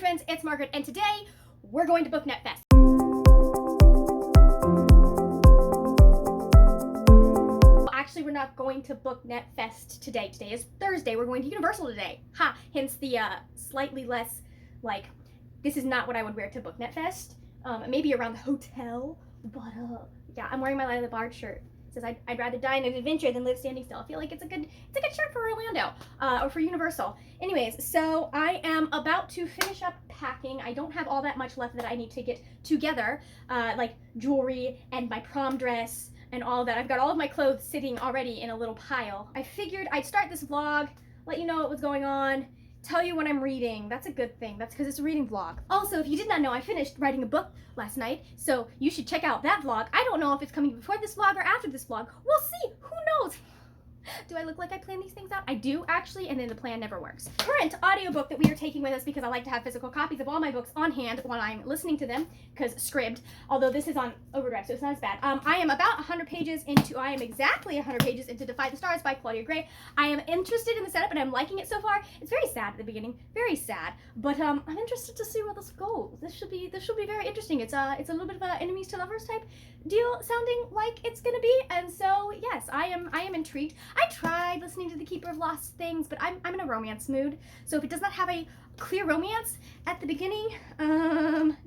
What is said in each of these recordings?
friends, it's Margaret, and today we're going to BookNet Fest. Actually, we're not going to BookNet Fest today. Today is Thursday. We're going to Universal today. Ha! Hence the slightly less, like, this is not what I would wear to BookNet Fest. Maybe around the hotel, but yeah, I'm wearing my Lila Bard shirt. It says I'd rather die in an adventure than live standing still. I feel like it's a good shirt for Orlando or for Universal. Anyways, so I am about to finish up packing. I don't have all that much left that I need to get together, like jewelry and my prom dress and all that. I've got all of my clothes sitting already in a little pile. I figured I'd start this vlog, let you know what was going on, tell you what I'm reading. That's a good thing. That's because it's a reading vlog. Also, if you did not know, I finished writing a book last night, so you should check out that vlog. I don't know if it's coming before this vlog or after this vlog. We'll see. Who knows? Do I look like I plan these things out? I do, actually, and then the plan never works. Current audiobook that we are taking with us, because I like to have physical copies of all my books on hand when I'm listening to them, because scribd, although this is on overdrive, so it's not as bad. I am exactly 100 pages into Defy the Stars by Claudia Gray. I am interested in the setup, and I'm liking it so far. It's very sad at the beginning, very sad, but I'm interested to see where this goes. This should be very interesting. It's a little bit of a enemies to lovers type deal, sounding like it's gonna be, and so yes, I am intrigued. I tried listening to The Keeper of Lost Things, but I'm in a romance mood, so if it does not have a clear romance at the beginning,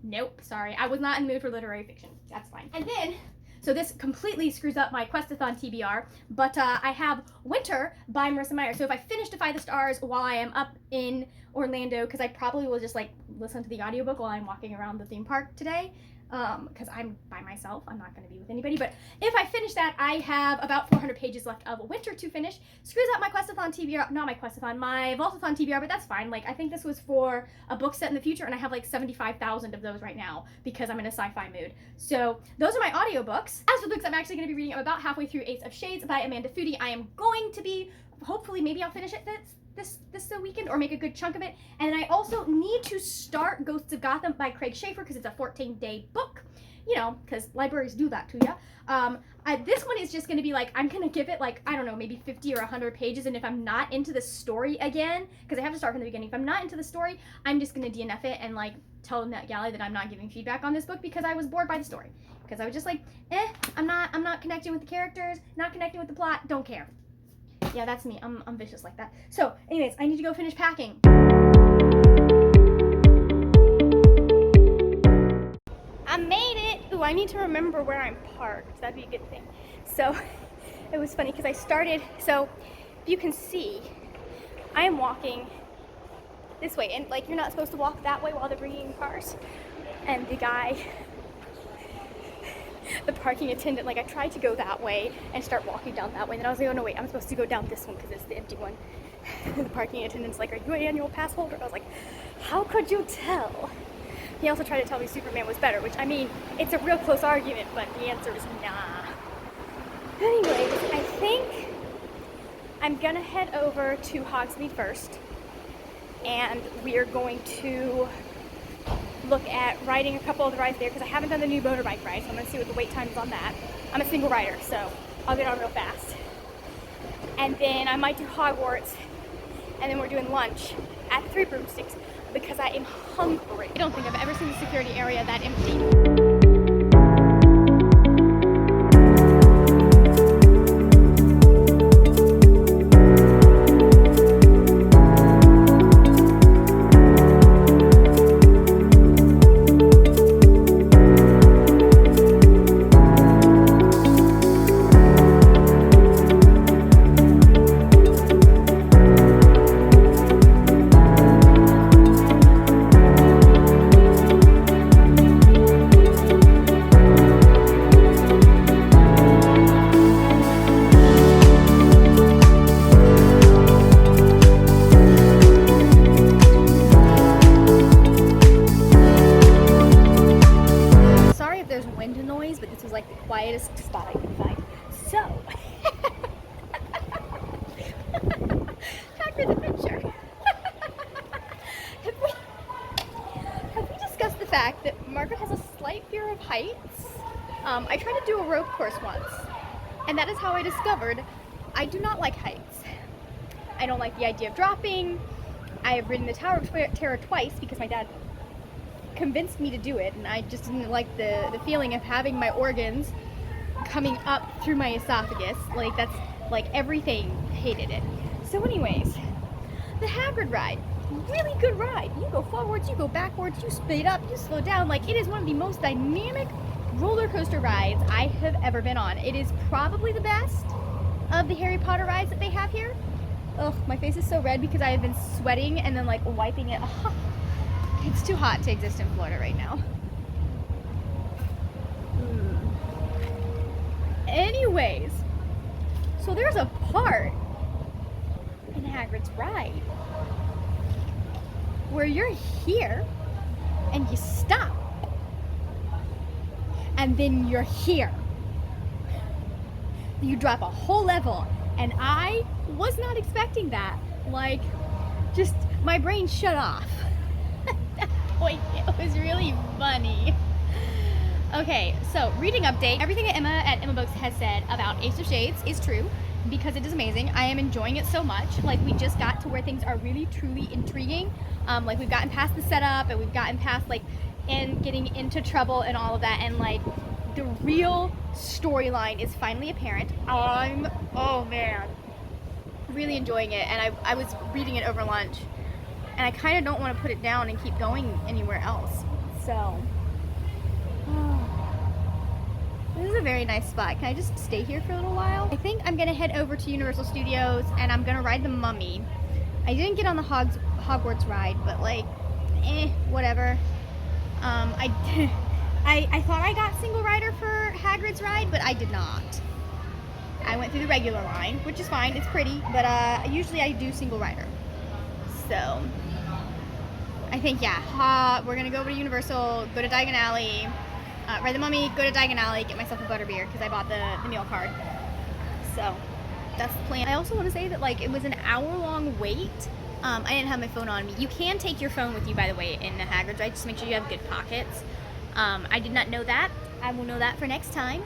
nope, sorry, I was not in the mood for literary fiction. That's fine. And then, so this completely screws up my Questathon TBR, but I have Winter by Marissa Meyer. So if I finish Defy the Stars while I am up in Orlando, because I probably will just like listen to the audiobook while I'm walking around the theme park today, because I'm by myself, I'm not going to be with anybody, but if I finish that, I have about 400 pages left of Winter to finish. Screws up my Questathon TBR, not my Questathon, my Vaultathon TBR, but that's fine. Like, I think this was for a book set in the future, and I have like 75,000 of those right now, because I'm in a sci-fi mood. So, those are my audiobooks. As for the books I'm actually going to be reading, I'm about halfway through Ace of Shades by Amanda Foody. I am going to be, hopefully, maybe I'll finish it this weekend or make a good chunk of it. And I also need to start Ghosts of Gotham by Craig Schaefer because it's a 14-day book, you know, because libraries do that to you. This one is just going to be like, I'm going to give it like, I don't know, maybe 50 or 100 pages, and if I'm not into the story again, because I have to start from the beginning, if I'm not into the story, I'm just going to DNF it and like tell NetGalley that I'm not giving feedback on this book because I was bored by the story. Because I was just like, I'm not connecting with the characters, not connecting with the plot, don't care. Yeah, that's me. I'm vicious like that. So, anyways, I need to go finish packing. I made it! Ooh, I need to remember where I'm parked. That'd be a good thing. So, it was funny because I started, so, if you can see, I am walking this way. And, like, you're not supposed to walk that way while they're bringing cars. And the guy, the parking attendant, like, I tried to go that way and start walking down that way, and then I was like, oh no wait, I'm supposed to go down this one because it's the empty one. And the parking attendant's like, are you an annual pass holder? I was like, how could you tell? He also tried to tell me Superman was better, which, I mean, it's a real close argument, but the answer is nah. Anyways, I think I'm gonna head over to Hogsmeade first, and we are going to look at riding a couple of the rides there because I haven't done the new motorbike ride, so I'm going to see what the wait time is on that. I'm a single rider, so I'll get on real fast. And then I might do Hogwarts, and then we're doing lunch at the Three Broomsticks because I am hungry. I don't think I've ever seen the security area that empty. But this was like the quietest spot I could find. So, back to the picture. have we discussed the fact that Margaret has a slight fear of heights? I tried to do a rope course once, and that is how I discovered I do not like heights. I don't like the idea of dropping. I have ridden the Tower of Terror twice because my dad convinced me to do it, and I just didn't like the feeling of having my organs coming up through my esophagus. Like, that's like everything. Hated it. So anyways, the Hagrid ride, really good ride. You go forwards, you go backwards, you speed up, you slow down. Like, it is one of the most dynamic roller coaster rides I have ever been on. It is probably the best of the Harry Potter rides that they have here. Ugh, my face is so red because I have been sweating and then like wiping it off. It's too hot to exist in Florida right now. Anyways, so there's a part in Hagrid's ride where you're here and you stop, and then you're here. You drop a whole level, and I was not expecting that. Like, just my brain shut off. Like, it was really funny. Okay, so reading update. Everything that Emma at Emma Books has said about Ace of Shades is true, because it is amazing. I am enjoying it so much. Like, we just got to where things are really truly intriguing. Like, we've gotten past the setup, and we've gotten past like and getting into trouble and all of that, and like the real storyline is finally apparent. Oh man, really enjoying it. And I was reading it over lunch, and I kind of don't want to put it down and keep going anywhere else. So this is a very nice spot. Can I just stay here for a little while? I think I'm gonna head over to Universal Studios and I'm gonna ride the Mummy. I didn't get on the Hogwarts ride, but like, whatever. I thought I got single rider for Hagrid's ride, but I did not. I went through the regular line, which is fine, it's pretty, but usually I do single rider. So, I think, yeah, we're gonna go over to Universal, go to Diagon Alley, ride the Mummy, go to Diagon Alley, get myself a butterbeer, because I bought the meal card. So, that's the plan. I also want to say that, like, it was an hour-long wait. I didn't have my phone on me. You can take your phone with you, by the way, in the Hagrid's ride. Just make sure you have good pockets. I did not know that. I will know that for next time.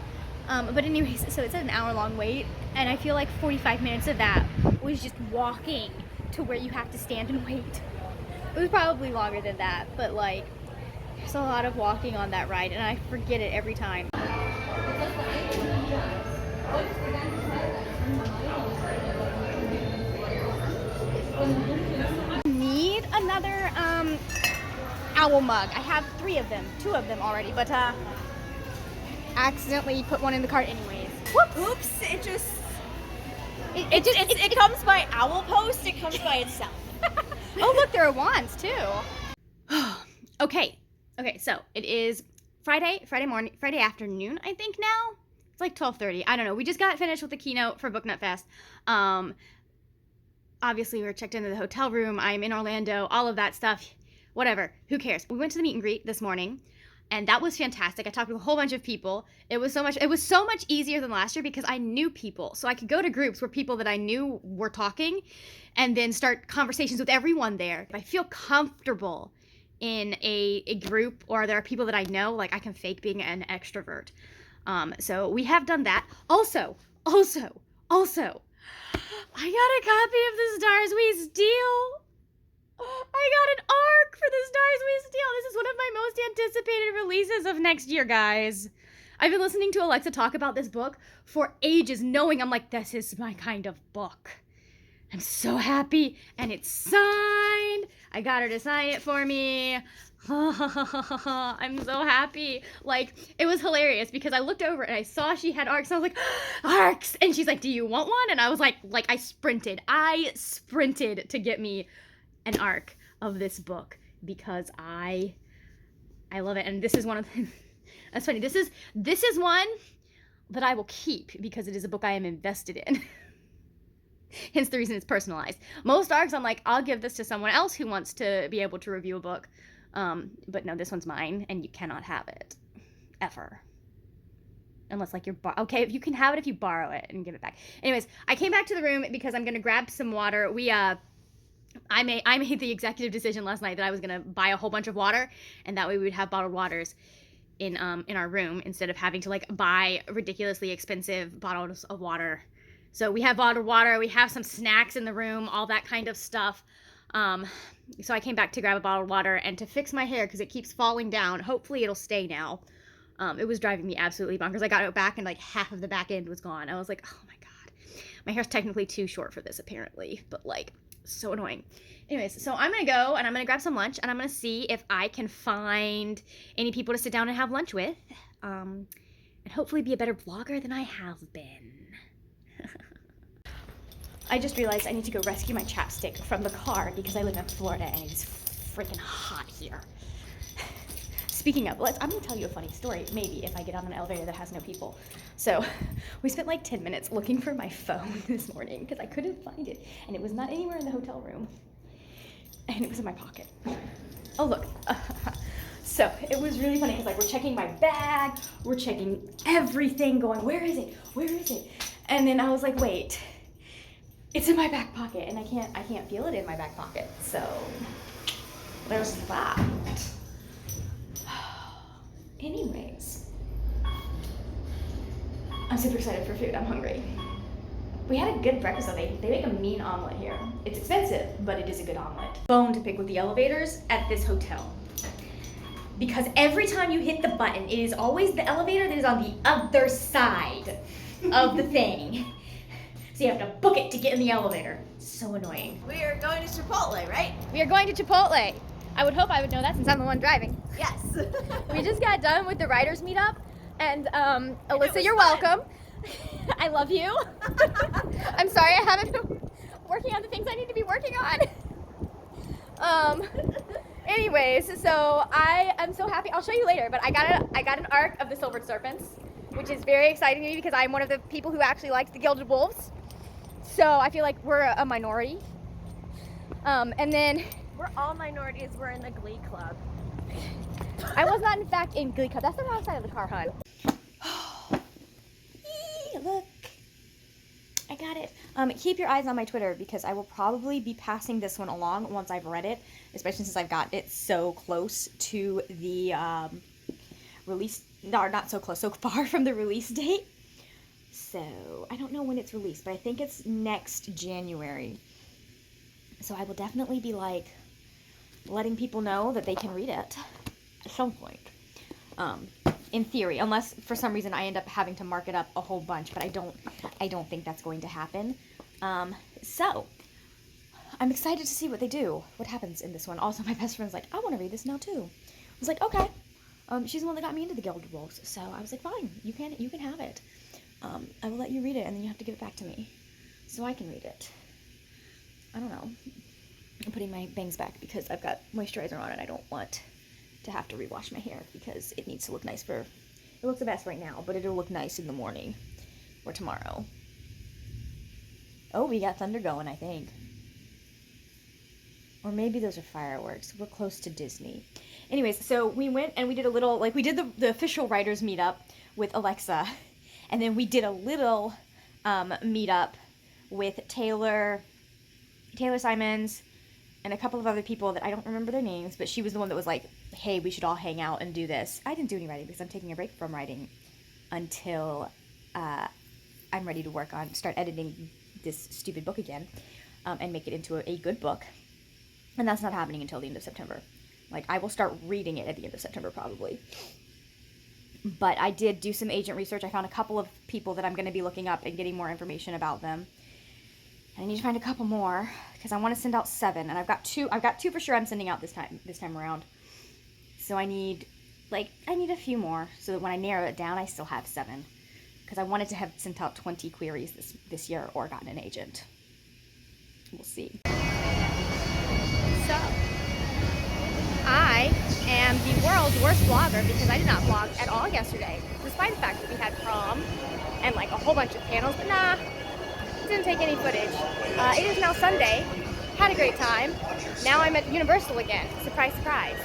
But anyways, so it's an hour-long wait, and I feel like 45 minutes of that was just walking to where you have to stand and wait. It was probably longer than that, but like, there's a lot of walking on that ride, and I forget it every time. Need another owl mug. I have 3 of them, 2 of them already, but accidentally put one in the cart anyways. Whoops! Oops! It comes by owl post. It comes by itself. Oh look, there are wands too. Okay, so it is Friday afternoon, I think now. It's like 12:30. I don't know. We just got finished with the keynote for BookNet Fest. Obviously we were checked into the hotel room. I'm in Orlando, all of that stuff. Whatever, who cares? We went to the meet and greet this morning, and that was fantastic. I talked to a whole bunch of people. It was so much easier than last year because I knew people. So I could go to groups where people that I knew were talking and then start conversations with everyone there. If I feel comfortable in a group, or there are people that I know, like, I can fake being an extrovert. So we have done that. Also, I got a copy of The Stars We Steal. I got an ARC for The Stars We Steal. This is one of my most anticipated releases of next year, guys. I've been listening to Alexa talk about this book for ages, knowing I'm like, this is my kind of book. I'm so happy, and it's signed. I got her to sign it for me. I'm so happy. Like, it was hilarious because I looked over and I saw she had ARCs, and I was like, ARCs! And she's like, do you want one? And I was like I sprinted to get me an ARC of this book because I love it. And this is one of the, that's funny. This is one that I will keep because it is a book I am invested in. Hence the reason it's personalized. Most ARCs, I'm like, I'll give this to someone else who wants to be able to review a book. But no, this one's mine, and you cannot have it. Ever. Unless, like, okay, you can have it if you borrow it and give it back. Anyways, I came back to the room because I'm gonna grab some water. I made the executive decision last night that I was gonna buy a whole bunch of water, and that way we would have bottled waters in our room instead of having to, like, buy ridiculously expensive bottles of water. So we have bottled water, we have some snacks in the room, all that kind of stuff. So I came back to grab a bottle of water and to fix my hair because it keeps falling down. Hopefully it'll stay now. It was driving me absolutely bonkers. I got it back and like half of the back end was gone. I was like, oh my God. My hair's technically too short for this apparently, but like so annoying. Anyways, so I'm gonna go and I'm gonna grab some lunch and I'm gonna see if I can find any people to sit down and have lunch with. And hopefully be a better vlogger than I have been. I just realized I need to go rescue my chapstick from the car because I live in Florida and it's freaking hot here. Speaking of, I'm gonna tell you a funny story, maybe, if I get on an elevator that has no people. So, we spent like 10 minutes looking for my phone this morning because I couldn't find it, and it was not anywhere in the hotel room, and it was in my pocket. Oh, look. So, it was really funny because like we're checking my bag, we're checking everything, going, where is it? Where is it? And then I was like, wait, it's in my back pocket, and I can't feel it in my back pocket. So, there's that. Anyways, I'm super excited for food. I'm hungry. We had a good breakfast though. They make a mean omelet here. It's expensive, but it is a good omelet. Bone to pick with the elevators at this hotel. Because every time you hit the button, it is always the elevator that is on the other side of the thing. So you have to book it to get in the elevator. So annoying. We are going to Chipotle, right? We are going to Chipotle. I would hope I would know that since I'm the one driving. Yes. We just got done with the writers meetup, and Alyssa, you're fun. welcome. I love you. I'm sorry I haven't been working on the things I need to be working on. Anyways, so I am so happy. I'll show you later, but I got an arc of the Silvered Serpents, which is very exciting to me because I'm one of the people who actually likes the Gilded Wolves. So I feel like we're a minority. And then We're all minorities. We're in the Glee Club. I was not, in fact, in Glee Club. That's the wrong side of the car, hon. Look. I got it. Keep your eyes on my Twitter because I will probably be passing this one along once I've read it, especially since I've got it so close to the release. No, not so close, so far from the release date. So, I don't know when it's released, but I think it's next January. So I will definitely be like letting people know that they can read it at some point. In theory, unless for some reason I end up having to mark it up a whole bunch, but I don't think that's going to happen. So I'm excited to see what they do, what happens in this one. Also, my best friend's like, I want to read this now too. I was like, okay. She's the one that got me into the Gilded Wolves, so I was like, fine, you can have it. I will let you read it, and then you have to give it back to me so I can read it. I don't know. I'm putting my bangs back because I've got moisturizer on and I don't want to have to rewash my hair because it needs to look nice it looks the best right now, but it'll look nice in the morning or tomorrow. Oh, we got thunder going, I think. Or maybe those are fireworks. We're close to Disney. Anyways, so we went and we did a little, like we did the official writers meetup with Alexa, and then we did a little meetup with Taylor Simons, and a couple of other people that I don't remember their names, but she was the one that was like, hey, we should all hang out and do this. I didn't do any writing because I'm taking a break from writing until I'm ready to start editing this stupid book again and make it into a good book. And that's not happening until the end of September. Like, I will start reading it at the end of September probably. But I did do some agent research. I found a couple of people that I'm going to be looking up and getting more information about them. I need to find a couple more because I want to send out 7, and I've got 2 for sure I'm sending out this time around. So I need a few more so that when I narrow it down, I still have 7 because I wanted to have sent out 20 queries this year or gotten an agent. We'll see. So, I am the world's worst vlogger because I did not vlog at all yesterday, despite the fact that we had prom and like a whole bunch of panels, but nah. Didn't take any footage. It is now Sunday. Had a great time. Now I'm at Universal again. Surprise, surprise.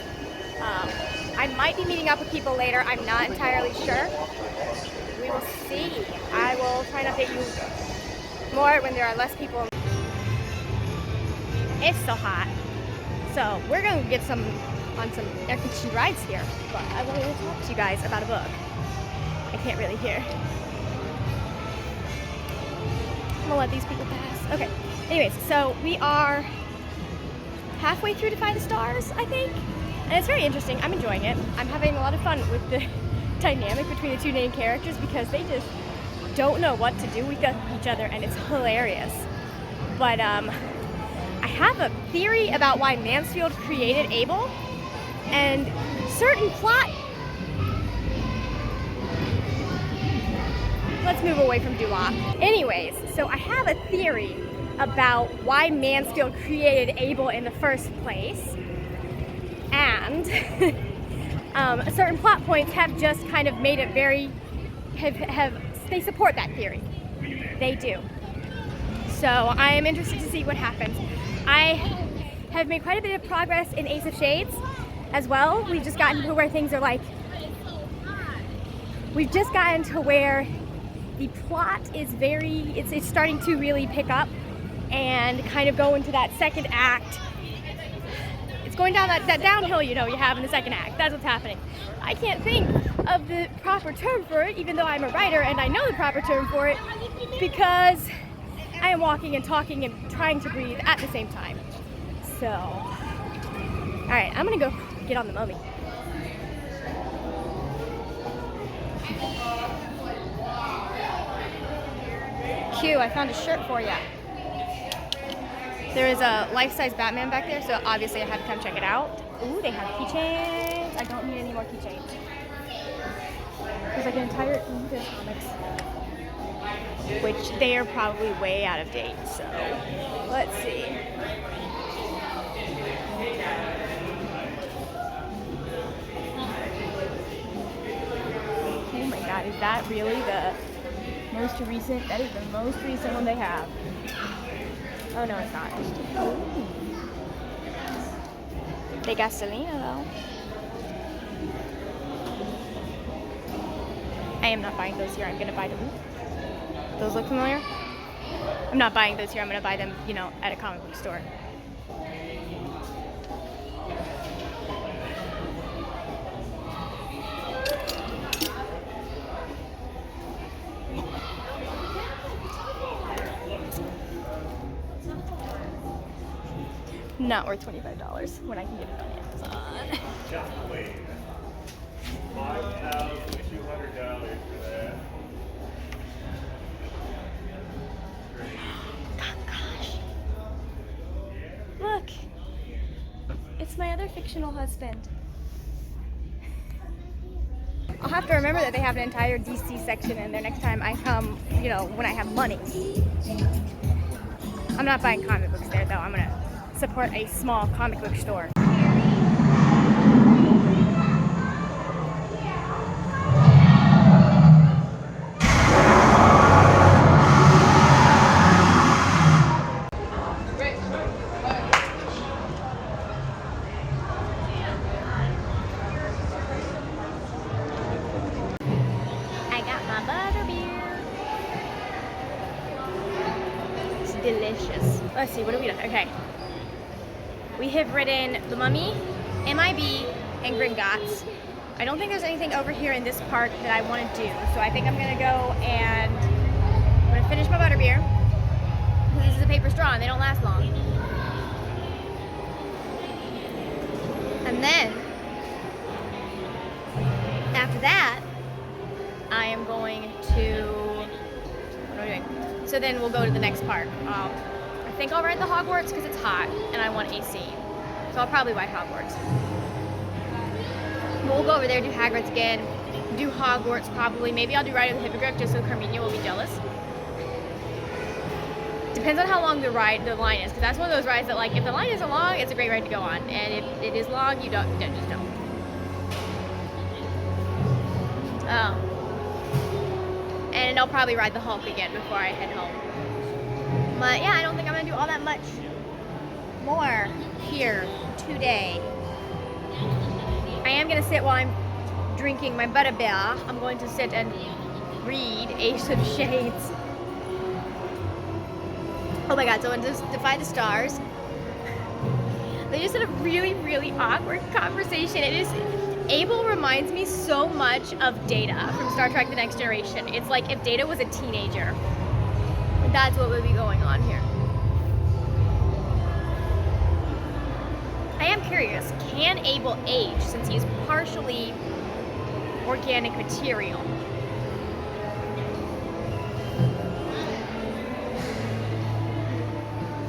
I might be meeting up with people later. I'm not entirely sure. We will see. I will try and update you more when there are less people. It's so hot. So we're going to get on some air-conditioned rides here. But I wanted to talk to you guys about a book. I can't really hear. I'm gonna let these people pass. Okay. Anyways, so we are halfway through Defy the Stars, I think. And it's very interesting. I'm enjoying it. I'm having a lot of fun with the dynamic between the two main characters because they just don't know what to do with each other, and it's hilarious. But I have a theory about why Mansfield created Abel, and certain plot... Let's move away from Duloc. Anyways, so I have a theory about why Mansfield created Abel in the first place, and certain plot points have just kind of made it very, they support that theory. They do. So I am interested to see what happens. I have made quite a bit of progress in Ace of Shades as well. We've just gotten to where things are like, we've just gotten to where the plot is very, it's starting to really pick up and kind of go into that second act. It's going down that downhill, you know, you have in the second act. That's what's happening. I can't think of the proper term for it, even though I'm a writer and I know the proper term for it, because I am walking and talking and trying to breathe at the same time. So, all right, I'm gonna go get on the mummy. Q, I found a shirt for ya. There is a life-size Batman back there, so obviously I had to come check it out. Ooh, they have keychains. I don't need any more keychains. There's like an entire, there's comics, which they are probably way out of date, so let's see. Oh my god, is that really the most recent? That is the most recent one they have. Oh no, it's not. Ooh. They got Selena though. I am not buying those here. I'm gonna buy them. Those look familiar? I'm not buying those here. I'm gonna buy them, you know, at a comic book store. Not worth $25 when I can get it on Amazon. Just wait. $5,200 for that. Gosh. Look. It's my other fictional husband. I'll have to remember that they have an entire DC section in there next time I come, you know, when I have money. I'm not buying comic books there though. I'm gonna support a small comic book store. I got my butterbeer. It's delicious. Let's see, what have we done? Okay. We have ridden the Mummy, MIB, and Gringotts. I don't think there's anything over here in this park that I want to do, so I think I'm gonna go and I'm gonna finish my butterbeer. This is a paper straw and they don't last long. And then, after that, I am going to, what am I doing? So then we'll go to the next park. I think I'll ride the Hogwarts because it's hot and I want AC. So I'll probably ride Hogwarts. We'll go over there, do Hagrid's again, do Hogwarts probably. Maybe I'll do Ride of the Hippogriff just so Carmenia will be jealous. Depends on how long the line is, because that's one of those rides that, like, if the line isn't long, it's a great ride to go on, and if it is long, you just don't. And I'll probably ride the Hulk again before I head home. But yeah, I don't think I'm gonna do all that much more here today. I am gonna sit while I'm drinking my butterbeer. I'm going to sit and read Ace of Shades. Oh my god, so in Defy the Stars, they just had a really, really awkward conversation. Abel reminds me so much of Data from Star Trek The Next Generation. It's like if Data was a teenager. That's what would be going on here. am curious, can Abel age since he's partially organic material?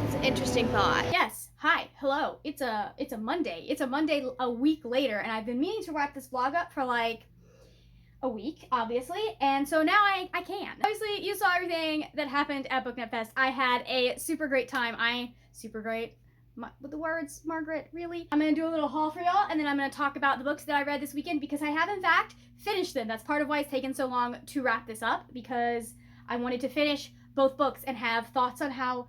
It's an interesting thought. Yes. Hi. Hello. It's a Monday. It's a Monday a week later, and I've been meaning to wrap this vlog up for like a week, obviously, and so now I can. Obviously, you saw everything that happened at BookNet Fest. I had a super great time. With the words, Margaret, really? I'm gonna do a little haul for y'all, and then I'm gonna talk about the books that I read this weekend, because I have, in fact, finished them. That's part of why it's taken so long to wrap this up, because I wanted to finish both books and have thoughts on how,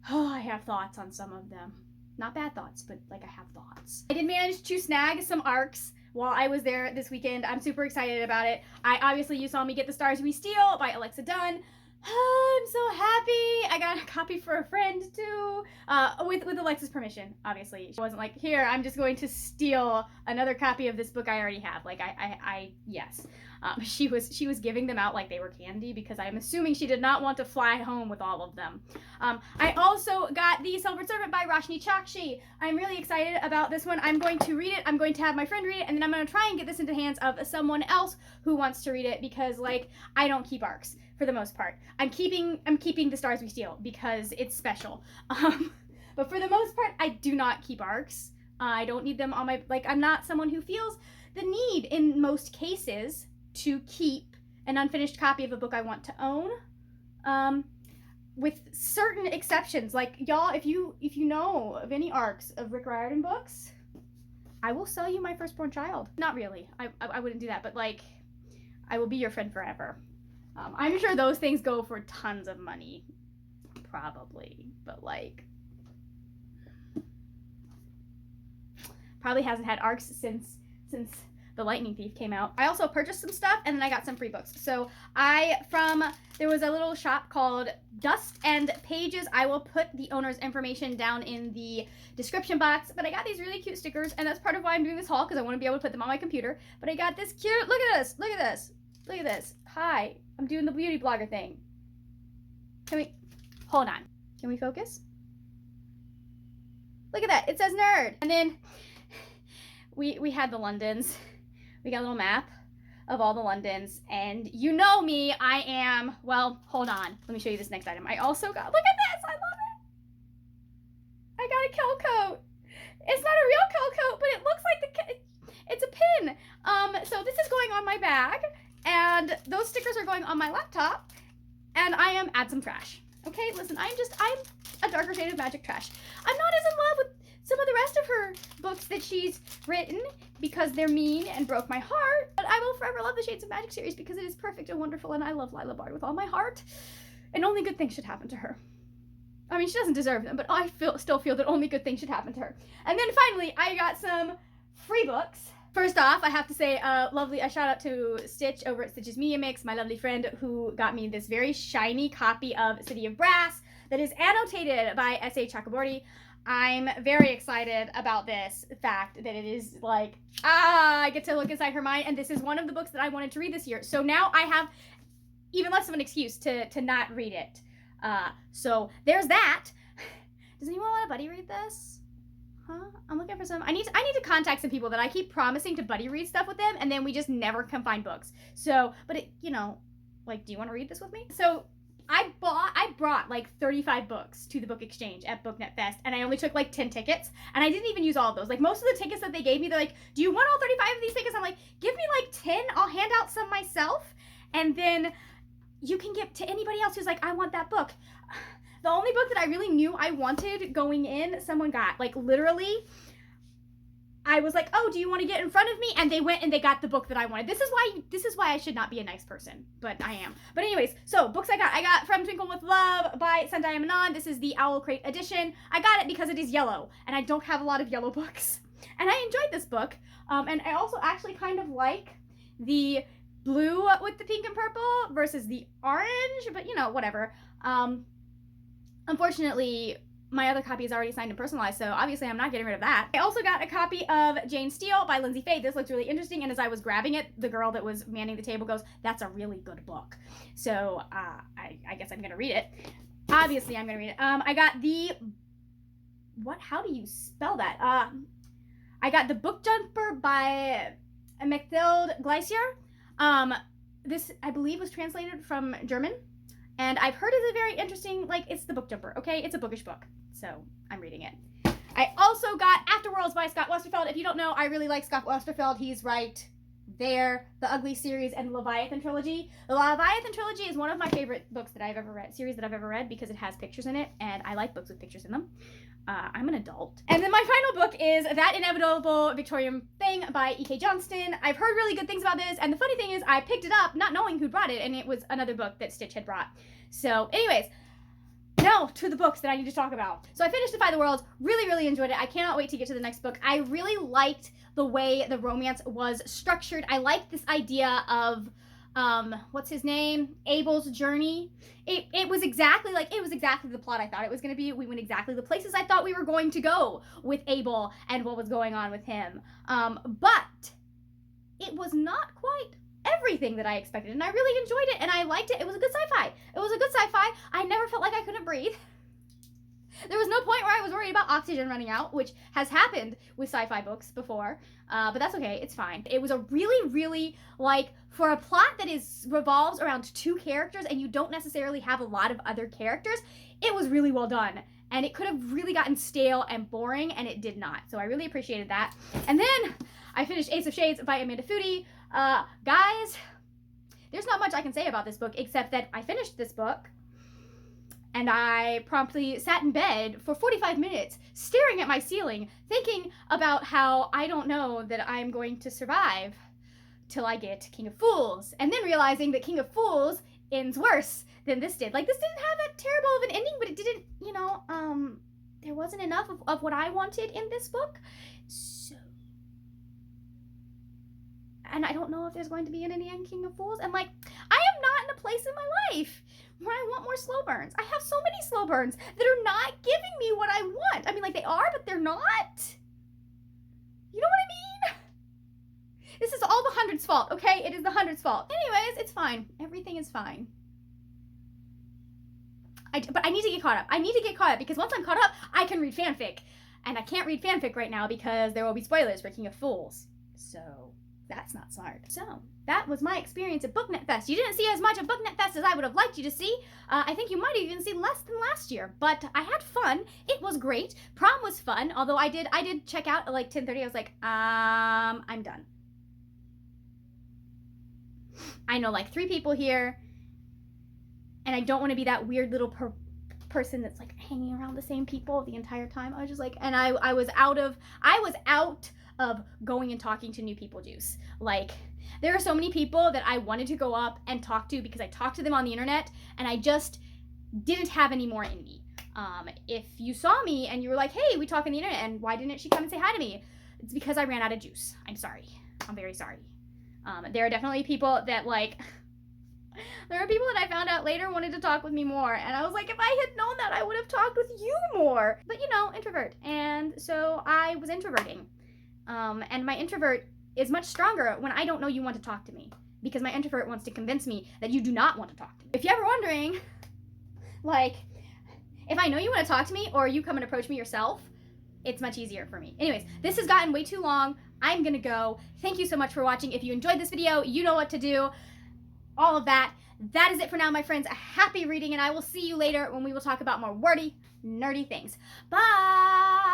I have thoughts on some of them. Not bad thoughts, but like I have thoughts. I did manage to snag some ARCs while I was there this weekend. I'm super excited about it. Obviously, you saw me get The Stars We Steal by Alexa Dunn. I'm so happy. I got a copy for a friend too, with Alexa's permission, obviously. She wasn't like, here, I'm just going to steal another copy of this book I already have. Like, yes. She was giving them out like they were candy, because I'm assuming she did not want to fly home with all of them. I also got The Silver Servant by Roshni Chokshi. I'm really excited about this one. I'm going to read it. I'm going to have my friend read it, and then I'm going to try and get this into the hands of someone else who wants to read it, because like, I don't keep ARCs for the most part. I'm keeping The Stars We Steal because it's special. But for the most part, I do not keep ARCs. I don't need them on my, like, I'm not someone who feels the need in most cases to keep an unfinished copy of a book I want to own, with certain exceptions. Like, y'all, if you know of any ARCs of Rick Riordan books, I will sell you my firstborn child. Not really, I wouldn't do that, but like, I will be your friend forever. I'm sure those things go for tons of money, probably, but like, probably hasn't had ARCs since The Lightning Thief came out. I also purchased some stuff, and then I got some free books. So there was a little shop called Dust and Pages. I will put the owner's information down in the description box, but I got these really cute stickers, and that's part of why I'm doing this haul, because I want to be able to put them on my computer. But I got this cute, look at this, look at this, look at this. Hi, I'm doing the beauty blogger thing. Hold on. Can we focus? Look at that, it says nerd. And then we had the Londons. We got a little map of all the Londons, and you know me, I am, well, hold on. Let me show you this next item. I also got, look at this, I love it. I got a kill coat. It's not a real kill coat, but it looks like it's a pin. So this is going on my bag, and those stickers are going on my laptop, and I am add some trash. Okay, listen, I'm a darker shade of magic trash. I'm not as in love with some of the rest of her books that she's written, because they're mean and broke my heart, but I will forever love the Shades of Magic series because it is perfect and wonderful, and I love Lila Bard with all my heart, and only good things should happen to her. I mean, she doesn't deserve them, but I still feel that only good things should happen to her. And then finally, I got some free books. First off, I have to say a shout out to Stitch over at Stitch's Media Mix, my lovely friend, who got me this very shiny copy of City of Brass that is annotated by S.A. Chakraborty. I'm very excited about this fact that it is like, I get to look inside her mind, and this is one of the books that I wanted to read this year. So now I have even less of an excuse to not read it. So there's that. Does anyone want to buddy read this? Huh? I'm looking for some. I need to contact some people that I keep promising to buddy read stuff with them, and then we just never can find books. So, but it, you know, like, do you want to read this with me? So I brought like 35 books to the book exchange at BookNet Fest, and I only took like 10 tickets, and I didn't even use all of those. Like, most of the tickets that they gave me, they're like, do you want all 35 of these tickets? I'm like, give me like 10, I'll hand out some myself, and then you can give to anybody else who's like, I want that book. The only book that I really knew I wanted going in, someone got. Like, literally, I was like, oh, do you want to get in front of me? And they went and they got the book that I wanted. This is why I should not be a nice person, but I am. But anyways, so books I got From Twinkle with Love by Sendai Manon. This is the Owl Crate edition. I got it because it is yellow, and I don't have a lot of yellow books. And I enjoyed this book. And I also actually kind of like the blue with the pink and purple versus the orange, but you know, whatever. Unfortunately, my other copy is already signed and personalized, so obviously I'm not getting rid of that. I also got a copy of Jane Steele by Lindsay Fay. This looks really interesting, and as I was grabbing it, the girl that was manning the table goes, that's a really good book. So I guess I'm gonna read it. Obviously I'm gonna read it. I got the, how do you spell that? I got The Book Jumper by Mathilde Glacier. This, I believe, was translated from German, and I've heard it's a very interesting, like, it's The Book Jumper, okay? It's a bookish book, so I'm reading it. I also got Afterworlds by Scott Westerfeld. If you don't know, I really like Scott Westerfeld. He's right there, the Ugly series and Leviathan trilogy. The Leviathan trilogy is one of my favorite books that I've ever read, series that I've ever read, because it has pictures in it, and I like books with pictures in them. I'm an adult. And then my final book is That Inevitable Victorian Thing by E.K. Johnston. I've heard really good things about this, and the funny thing is I picked it up not knowing who brought it, and it was another book that Stitch had brought. So anyways, now to the books that I need to talk about. So I finished Defy the World, really enjoyed it. I cannot wait to get to the next book. I really liked the way the romance was structured. I liked this idea of what's his name? Abel's journey. It was exactly the plot I thought it was going to be. We went exactly the places I thought we were going to go with Abel and what was going on with him. But it was not quite everything that I expected, and I really enjoyed it, and I liked it. It was a good sci-fi. It was a good sci-fi. I never felt like I couldn't breathe. There was no point where I was worried about oxygen running out, which has happened with sci-fi books before, but that's okay. It's fine. It was a really, like, for a plot that revolves around two characters and you don't necessarily have a lot of other characters, it was really well done. And it could have really gotten stale and boring, and it did not. So I really appreciated that. And then I finished Ace of Shades by Amanda Foody. Guys, there's not much I can say about this book except that I finished this book, and I promptly sat in bed for 45 minutes staring at my ceiling, thinking about how I don't know that I'm going to survive till I get King of Fools, and then realizing that King of Fools ends worse than this did. Like, this didn't have that terrible of an ending, but it didn't, you know, there wasn't enough of what I wanted in this book. So, and I don't know if there's going to be an ending in King of Fools, and like, I am not in a place in my life where I want more slow burns. I have so many slow burns that are not giving me what I want. I mean, like, they are, but they're not. You know what I mean? This is all the 100's fault, okay? It is the 100's fault. Anyways, it's fine. Everything is fine. But I need to get caught up. I need to get caught up, because once I'm caught up, I can read fanfic. And I can't read fanfic right now because there will be spoilers for King of Fools. So that's not smart. So that was my experience at BookNet Fest. You didn't see as much of BookNet Fest as I would have liked you to see. I think you might have even seen less than last year, but I had fun. It was great. Prom was fun, although I did check out at like 10:30. I was like, I'm done. I know like 3 people here, and I don't want to be that weird little person that's like hanging around the same people the entire time. I was just like, and I was out of going and talking to new people juice. Like, there are so many people that I wanted to go up and talk to because I talked to them on the internet, and I just didn't have any more in me. If you saw me and you were like, hey, we talk on the internet, and why didn't she come and say hi to me? It's because I ran out of juice. I'm sorry. I'm very sorry. There are definitely people that, like, there are people that I found out later wanted to talk with me more, and I was like, if I had known that, I would have talked with you more. But, you know, introvert. And so I was introverting. And my introvert is much stronger when I don't know you want to talk to me, because my introvert wants to convince me that you do not want to talk to me. If you're ever wondering, like, if I know you want to talk to me or you come and approach me yourself, it's much easier for me. Anyways, this has gotten way too long. I'm gonna go. Thank you so much for watching. If you enjoyed this video, you know what to do. All of that. That is it for now, my friends. Happy reading, and I will see you later when we will talk about more wordy, nerdy things. Bye!